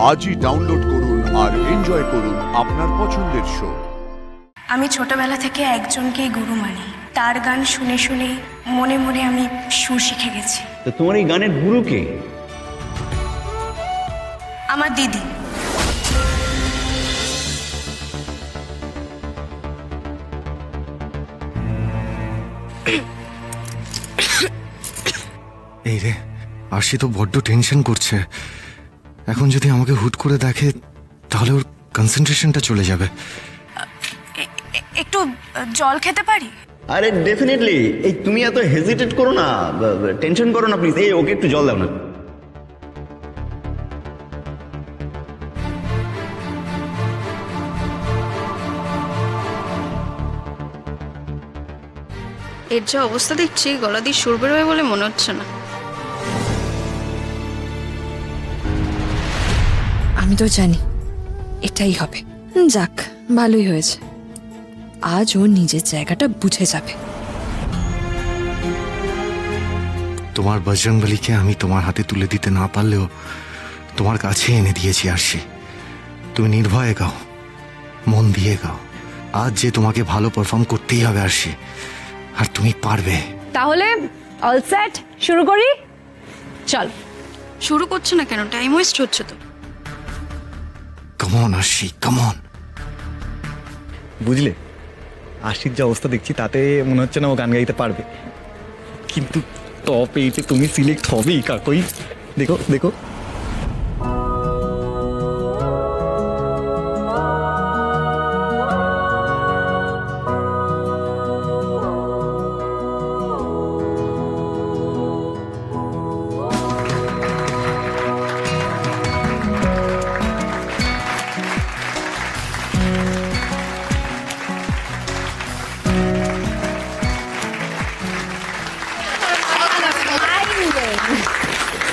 আজই ডাউনলোড করুন আর এনজয় করুন আপনার পছন্দের শো। আমি ছোটবেলা থেকে একজনকেই গুরু মানি। তার গান শুনে শুনে মনে মনে আমি সুর শিখে গেছি। তো তোমার এই গানের গুরু কে? আমার দিদি। এই রে, আরশি তো বড্ড টেনশন করছে। এখন যদি আমাকে হুট করে দেখে তাহলে ওর কনসেন্ট্রেশনটা চলে যাবে। একটু জল খেতে পারি? আরে ডেফিনেটলি। এই তুমি এত হেজিটেট করো না, টেনশন করো না প্লিজ। এই ওকে একটু জল দাও না। এর যা অবস্থা দেখছি, গলা দিয়ে সুর বেরোবে বলে মনে হচ্ছে না। আমি তো জানি এটাই হবে। যাক, ভালোই হয়েছে। আজ ও নিজের জায়গাটা বুঝে যাবে। তোমার বজরংবলীকে আমি তোমার হাতে তুলে দিতে না পারলেও তোমার কাছে এনে দিয়েছি আরশি। তুমি নির্ভয়ে গাও, মন দিয়ে গাও। আজ যে তোমাকে ভালো পারফর্ম করতেই হবে আরশি, আর তুমি পারবে। তাহলে অল সেট, শুরু করি? চল। শুরু করছে না কেন? টাইম ওয়েস্ট হচ্ছে তো। Come on Arshi, come on. বুঝলে, আশির যে অবস্থা দেখছি তাতে মনে হচ্ছে না ও গান গাইতে পারবে। কিন্তু টপ 8-এ তুমি সিলেক্ট হবেই কাকই। দেখো দেখো।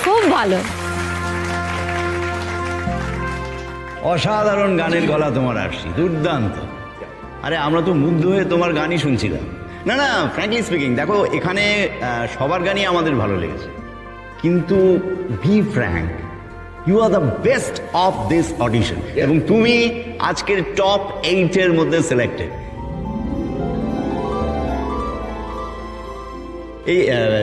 খুব ভালো। অসাধারণ গানের গলা তোমার আরশি, দুর্দান্ত। আরে আমরা তো মুগ্ধ হয়ে তোমার গানই শুনছিলাম। না না, ফ্র্যাঙ্কলি স্পিকিং, দেখো এখানে সবার গানই আমাদের ভালো লেগেছে, কিন্তু be frank, you are the best of this audition, এবং তুমি আজকের টপ 8-এর মধ্যে সিলেক্টেড। এই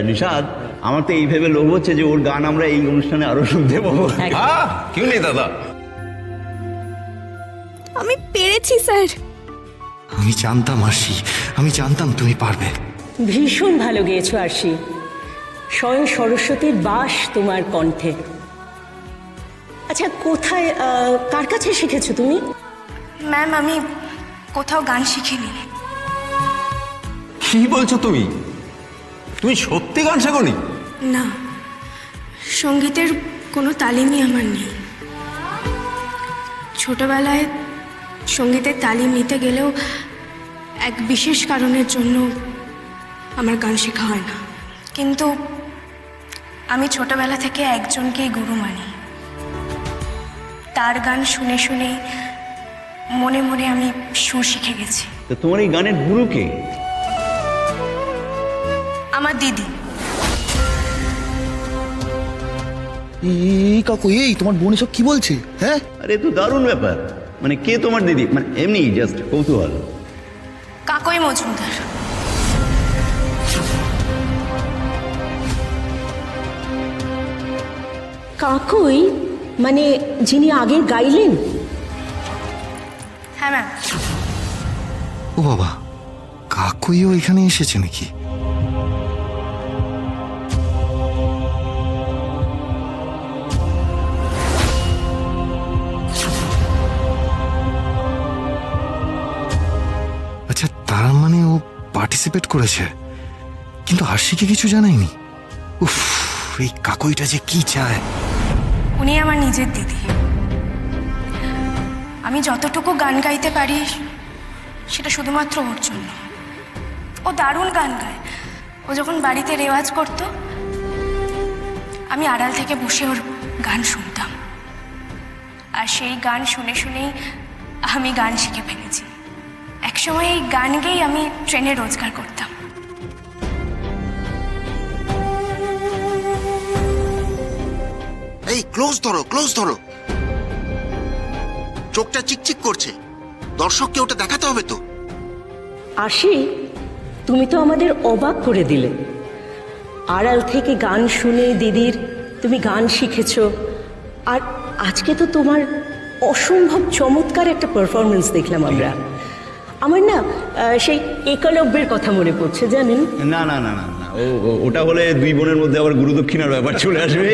নিশাদ, আমার তো এই ভেবে লোভ হচ্ছে যে ওর গান আমরা এই অনুষ্ঠানে আরো শুনতে পাবো। কেউ নেই দাদা। আমি পেরেছি স্যার। আমি জানতাম আরশি, আমি জানতাম তুমি পারবে। ভীষণ ভালো গেয়েছো আরশি। স্বয়ং সরস্বতীর বাস তোমার কণ্ঠে। আচ্ছা, কোথায়, কার কাছে শিখেছো তুমি? ম্যাম, আমি কোথাও গান শিখিনি। কি বলছো তুমি? তুমি সত্যি গান শেখোনি? না, সঙ্গীতের কোনো তালিমই আমার নেই। ছোটবেলায় সঙ্গীতের তালিম নিতে গেলেও এক বিশেষ কারণের জন্য আমার গান শেখা হয় না। কিন্তু আমি ছোটবেলা থেকে একজনকেই গুরু মানি। তার গান শুনে শুনে মনে মনে আমি সুর শিখে গেছি। তো তোমার এই গানের গুরু কে? আমার দিদি। এই কাকু, এই তোমার বোন এসব কি বলছে? হ্যাঁ, আরে তো দারুণ ব্যাপার। মানে কে তোমার দিদি? মানে এমনি জাস্ট কৌতূহল। কাকই মজুমদার। কাকই মানে যিনি আগে গাইলেন? হ্যাঁ ম্যাম। ও বাবা, কাকুইও এখানে এসেছে নাকি? আচ্ছা, তার মানে ও পার্টিসিপেট করেছে, কিন্তু আরশিকে কিছু জানায়নি। উফ, এই কাকুইটা যে কি চায়। উনি আমার নিজের দিদি। আমি যতটুকু গান গাইতে পারি সেটা শুধুমাত্র ওর জন্য। ও দারুণ গান গায়। ও যখন বাড়িতে রেওয়াজ করত, আমি আড়াল থেকে বসে ওর গান শুনতাম, আর সেই গান শুনে শুনেই আমি গান শিখে ফেলেছি। একসময় এই গান গেয়েই আমি ট্রেনে রোজগার করতাম। এই ক্লোজ ধরো, ক্লোজ ধরো। চোখটা চিকচিক করছে, দর্শককে ওটা দেখাতে হবে তো। আশি, তুমি তো আমাদের অবাক করে দিলে। আড়াল থেকে গান শুনে দিদির তুমি গান শিখেছ, আর আজকে তো তোমার অসম্ভব চমৎকার একটা পারফরমেন্স দেখলাম আমরা। আমার না সেই একলব্যের কথা মনে পড়ছে, জানেন? না না না না না, ওটা হলে দুই বোনের মধ্যে আবার গুরুদক্ষিণার ব্যাপার চলে আসবে,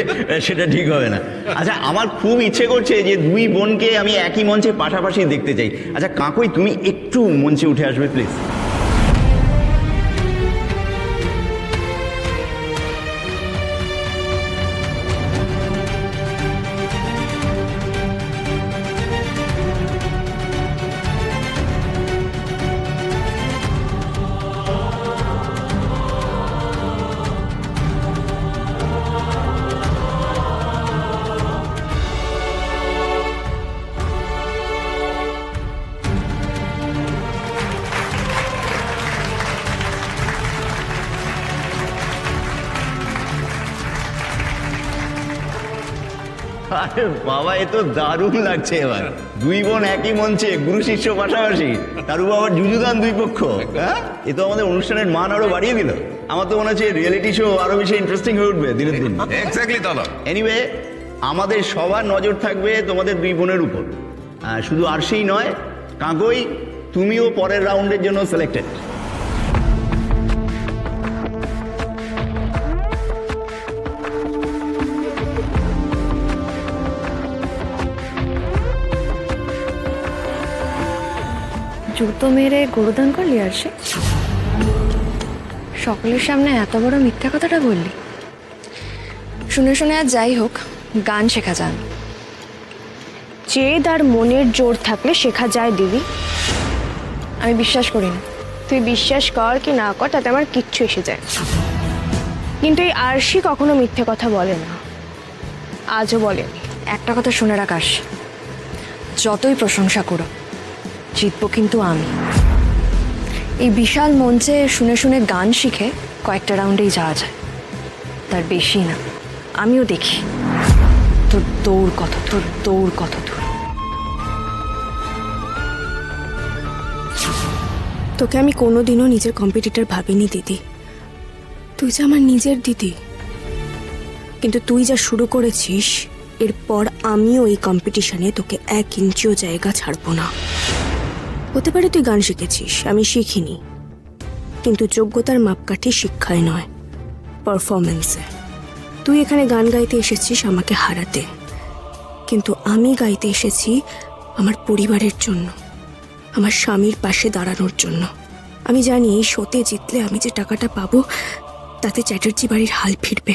সেটা ঠিক হবে না। আচ্ছা, আমার খুব ইচ্ছে করছে যে দুই বোনকে আমি একই মঞ্চে পাশাপাশি দেখতে চাই। আচ্ছা কাকই, তুমি একটু মঞ্চে উঠে আসবে প্লিজ। আরে বাবা, এ তো দারুণ লাগছে। এবার দুই বোন একই মঞ্চে, গুরু শিষ্য পাশাপাশি, তার উপর আবার যুযুদান দুই পক্ষ। হ্যাঁ, এ তো আমাদের অনুষ্ঠানের মান আরো বাড়িয়ে দিল। আমার তো মনে হচ্ছে রিয়েলিটি শো আরো বেশি ইন্টারেস্টিং হয়ে উঠবে দিনের দিন। এক্স্যাক্টলি দাদা। এনিওয়ে, আমাদের সবার নজর থাকবে তোমাদের দুই বোনের উপর। শুধু আরশিই নয়, কাকই, তুমিও পরের রাউন্ডের জন্য সিলেক্টেড। জুতো মেরে গরুদান করলি আর সে সকলের সামনে এত বড় মিথ্যা কথাটা বললি? শুনে শুনে আর যাই হোক, গান শেখা যান। জেদ আর মনের জোর থাকলে শেখা যায় দিদি। আমি বিশ্বাস করি না, তুই বিশ্বাস কর কি না কর তাতে আমার কিচ্ছু এসে যায়। কিন্তু এই আরশি কখনো মিথ্যে কথা বলে না, আজও বলেনি। একটা কথা শুনে রাখাস, যতই প্রশংসা করো, জিতবো কিন্তু আমি। এই বিশাল মঞ্চে শুনে শুনে গান শিখে কয়েকটা রাউন্ডেই যাওয়া যায়, তার বেশি না। আমিও দেখি তোর দৌড় কত দূর। তোকে আমি কোনোদিনও নিজের কম্পিটিটর ভাবিনি দিদি, তুই যে আমার নিজের দিদি। কিন্তু তুই যা শুরু করেছিস, এরপর আমিও এই কম্পিটিশনে তোকে 1 ইঞ্চিও জায়গা ছাড়বো না। হতে পারে তুই গান শিখেছিস, আমি শিখিনি, কিন্তু যোগ্যতার মাপকাঠি শিক্ষায় নয়, পারফরমেন্সে। তুই এখানে গান গাইতে এসেছিস আমাকে হারাতে, কিন্তু আমি গাইতে এসেছি আমার পরিবারের জন্য, আমার স্বামীর পাশে দাঁড়ানোর জন্য। আমি জানি এই শোতে জিতলে আমি যে টাকাটা পাবো তাতে চ্যাটার্জি বাড়ির হাল ফিরবে।